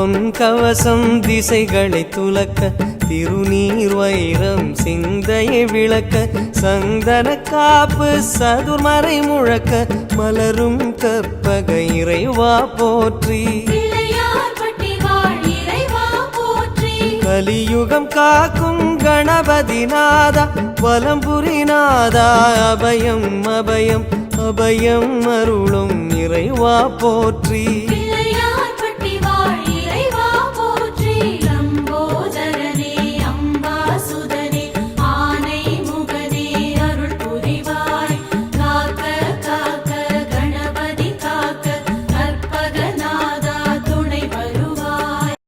பொன் கவசம் திசைகளை துலக்க திருநீர் வைரம் சிந்தையை விளக்க சந்தன காப்பு சதுர்மறை முழக்க மலரும் கற்பக இறைவா போற்றி கலியுகம் காக்கும் கணபதி நாதா வலம்புரி நாதா அபயம் அபயம் அபயம் அருளும் இறைவா போற்றி